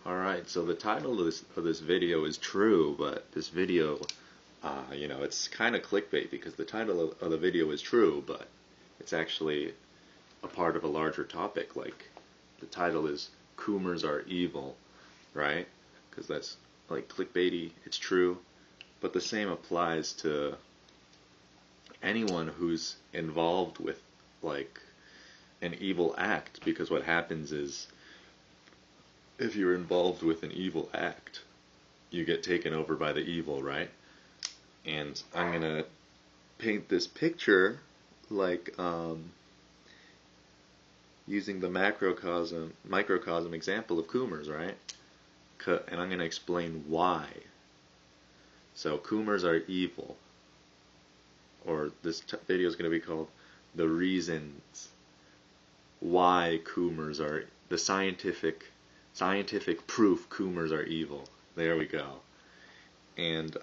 Alright, so the title of this video is true, but this video, it's kind of clickbait because the title of the video is true, but it's actually a part of a larger topic. Like, the title is Coomers Are Evil, right? Because that's, like, clickbaity, it's true, but the same applies to anyone who's involved with, like, an evil act, because what happens is, if you're involved with an evil act, you get taken over by the evil, right? And I'm gonna paint this picture like using the microcosm example of Coomers, right? And I'm gonna explain why. So Coomers are evil, or this video is gonna be called "The Reasons Why Coomers Are," the scientific proof Coomers are evil. There we go. And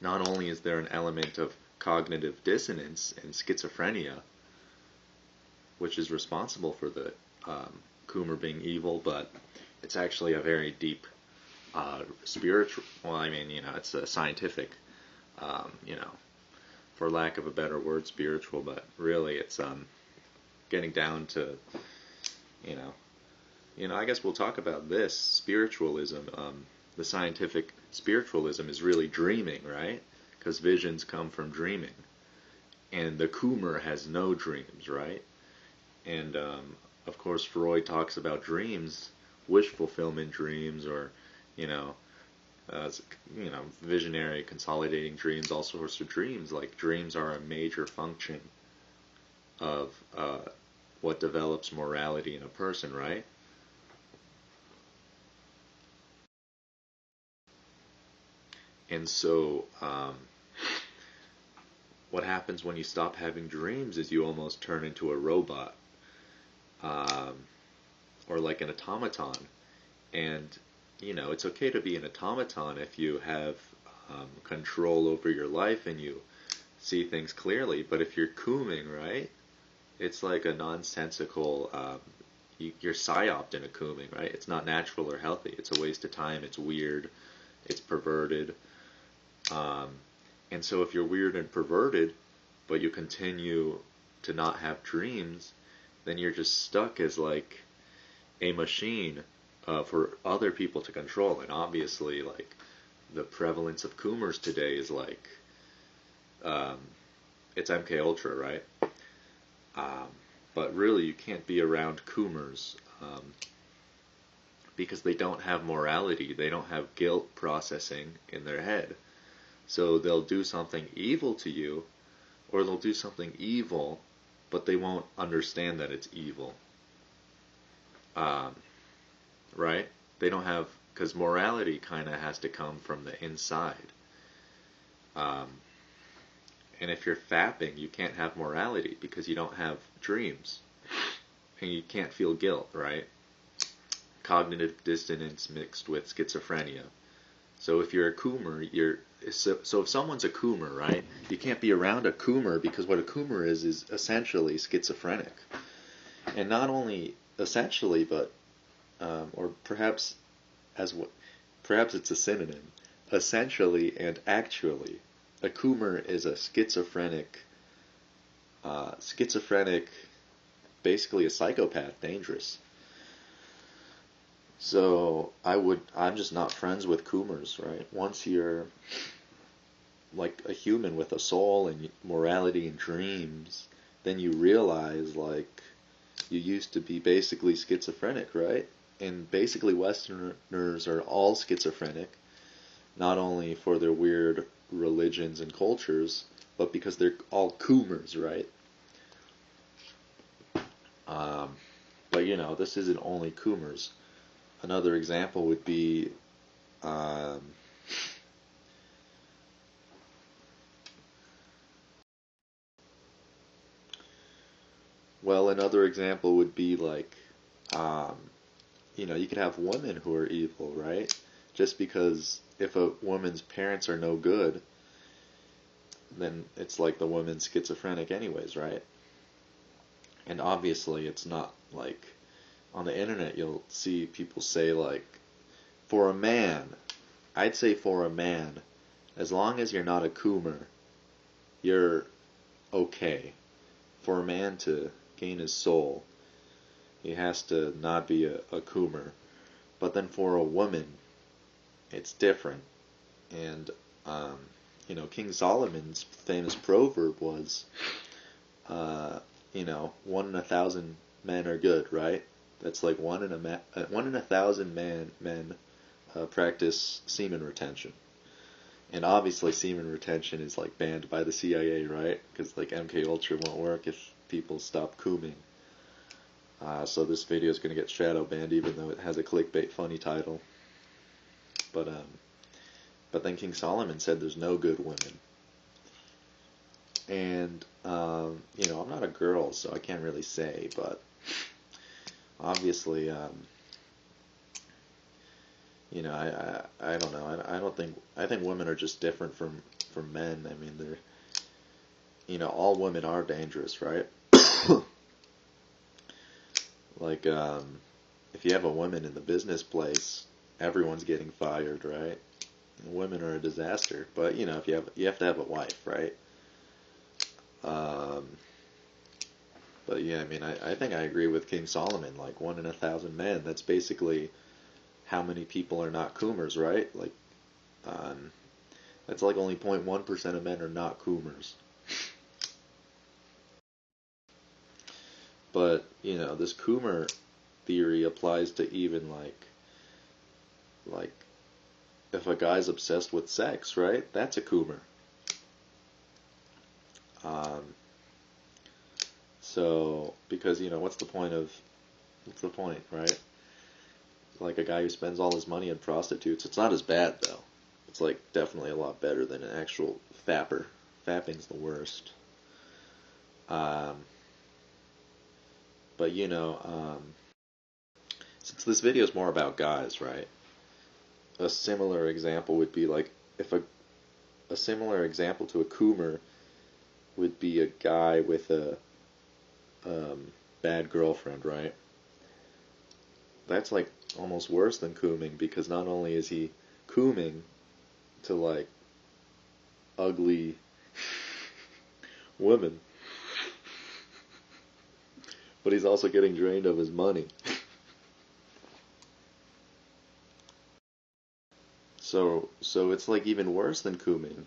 not only is there an element of cognitive dissonance and schizophrenia, which is responsible for the Coomer being evil, but it's actually a very deep spiritual, it's a scientific, for lack of a better word, spiritual, but really it's getting down to, I guess we'll talk about this. Spiritualism, the scientific spiritualism is really dreaming, right? Because visions come from dreaming. And the Coomer has no dreams, right? And, of course, Freud talks about dreams, wish fulfillment dreams, or, visionary, consolidating dreams, all sorts of dreams. Like, dreams are a major function of what develops morality in a person, right? And so, what happens when you stop having dreams is you almost turn into a robot, or like an automaton. And, it's okay to be an automaton if you have control over your life and you see things clearly. But if you're cooming, right, it's like a nonsensical, you're psyoped in a cooming, right? It's not natural or healthy. It's a waste of time. It's weird. It's perverted. And so if you're weird and perverted, but you continue to not have dreams, then you're just stuck as like a machine for other people to control. And obviously, like, the prevalence of Coomers today is like, it's Mkultra, right? But really, you can't be around Coomers because they don't have morality. They don't have guilt processing in their head. So they'll do something evil to you, or they'll do something evil, but they won't understand that it's evil. Right? They don't have, because morality kind of has to come from the inside. And if you're fapping, you can't have morality because you don't have dreams. And you can't feel guilt, right? Cognitive dissonance mixed with schizophrenia. So if you're a Coomer, so if someone's a Coomer, right, you can't be around a Coomer because what a Coomer is essentially schizophrenic. And not only essentially, but, or perhaps perhaps it's a synonym, essentially and actually, a Coomer is a schizophrenic, basically a psychopath, dangerous. So I'm just not friends with Coomers, right? Once you're like a human with a soul and morality and dreams, then you realize, like, you used to be basically schizophrenic, right? And basically Westerners are all schizophrenic, not only for their weird religions and cultures, but because they're all Coomers, right? But this isn't only Coomers. Another example would be another example would be like, you could have women who are evil, right? Just because if a woman's parents are no good, then it's like the woman's schizophrenic anyways, right? And obviously it's not like on the internet you'll see people say like, for a man, I'd say for a man, as long as you're not a coomer, you're okay. For a man to gain his soul, he has to not be a coomer. But then for a woman, it's different. And, King Solomon's famous proverb was, 1 in 1,000 men are good, right? That's like 1 in 1,000 men practice semen retention. And obviously semen retention is like banned by the CIA, right? Because like MKUltra won't work if people stop cooming. So this video is going to get shadow banned even though it has a clickbait funny title. But then King Solomon said there's no good women. And, I'm not a girl, so I can't really say, but obviously, I don't know. I think women are just different from men. I mean, all women are dangerous, right? Like, if you have a woman in the business place, everyone's getting fired, right? Women are a disaster, but if you have to have a wife, right? But yeah, I mean, I think I agree with King Solomon. Like 1 in 1,000 men. That's basically how many people are not coomers, right? Like, that's like only 0.1% of men are not coomers. But this coomer theory applies to even like if a guy's obsessed with sex, right? That's a coomer. So because what's the point, right? Like a guy who spends all his money on prostitutes, it's not as bad though. It's like definitely a lot better than an actual fapper. Fapping's the worst. But since this video is more about guys, right? A similar example would be like if a similar example to a coomer would be a guy with a bad girlfriend, right? That's like almost worse than cooming, because not only is he cooming to like ugly women, but he's also getting drained of his money. So it's like even worse than cooming,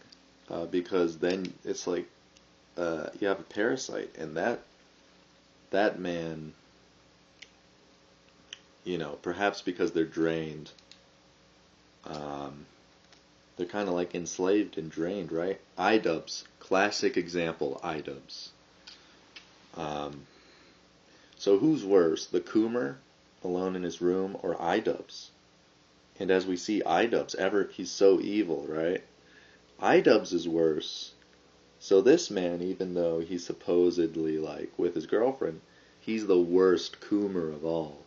because then it's like you have a parasite, and that man, perhaps because they're drained, they're kind of like enslaved and drained, right? iDubbbz, classic example, iDubbbz. So who's worse, the coomer alone in his room, or iDubbbz? And as we see, iDubbbz, he's so evil, right? iDubbbz is worse. So this man, even though he's supposedly like with his girlfriend, he's the worst coomer of all.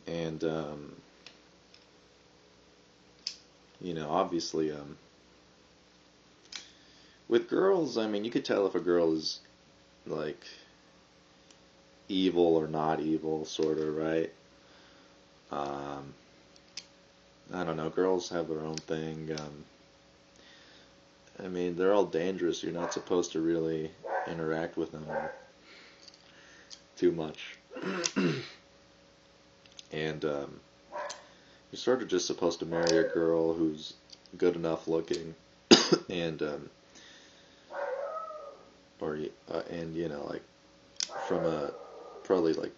And obviously, with girls, I mean, you could tell if a girl is like evil or not evil, sort of, right? I don't know, girls have their own thing. I mean, they're all dangerous. You're not supposed to really interact with them too much. And you're sort of just supposed to marry a girl who's good enough looking, and like from a probably like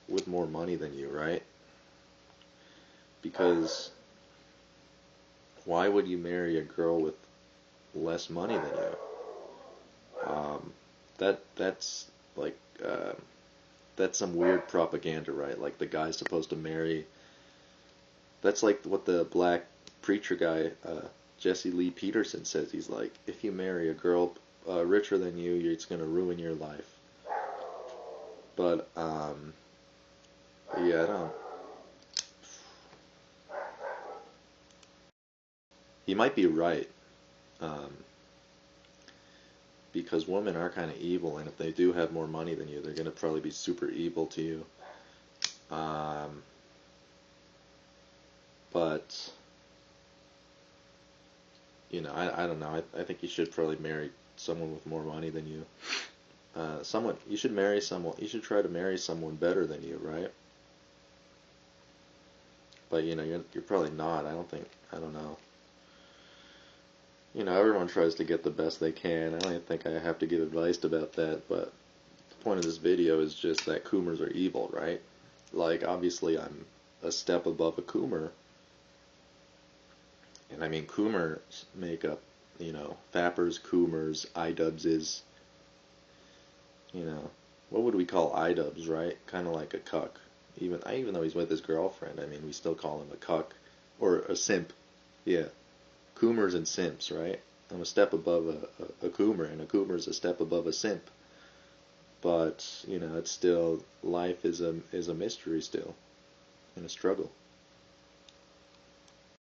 with more money than you, right? Because why would you marry a girl with less money than you? That's like that's some weird propaganda, right? Like the guy's supposed to marry. That's like what the black preacher guy Jesse Lee Peterson says. He's like, if you marry a girl richer than you, it's gonna ruin your life. But yeah, I don't. He might be right. because women are kind of evil, and if they do have more money than you, they're going to probably be super evil to you. But you know, I don't know. I think you should probably marry someone with more money than you. You should marry someone. You should try to marry someone better than you, right? But you know, you're probably not. I don't think. I don't know. You know, everyone tries to get the best they can. I don't even think I have to give advice about that. But the point of this video is just that Coomers are evil, right? Like, obviously, I'm a step above a Coomer. And I mean, Coomers make up, you know, fappers, Coomers, iDubs, you know, what would we call iDubs, right? Kind of like a cuck. Even though he's with his girlfriend, I mean, we still call him a cuck or a simp. Yeah, Coomers and simps, right? I'm a step above a Coomer, and a Coomer's a step above a simp. But you know, it's still, life is a mystery still, and a struggle.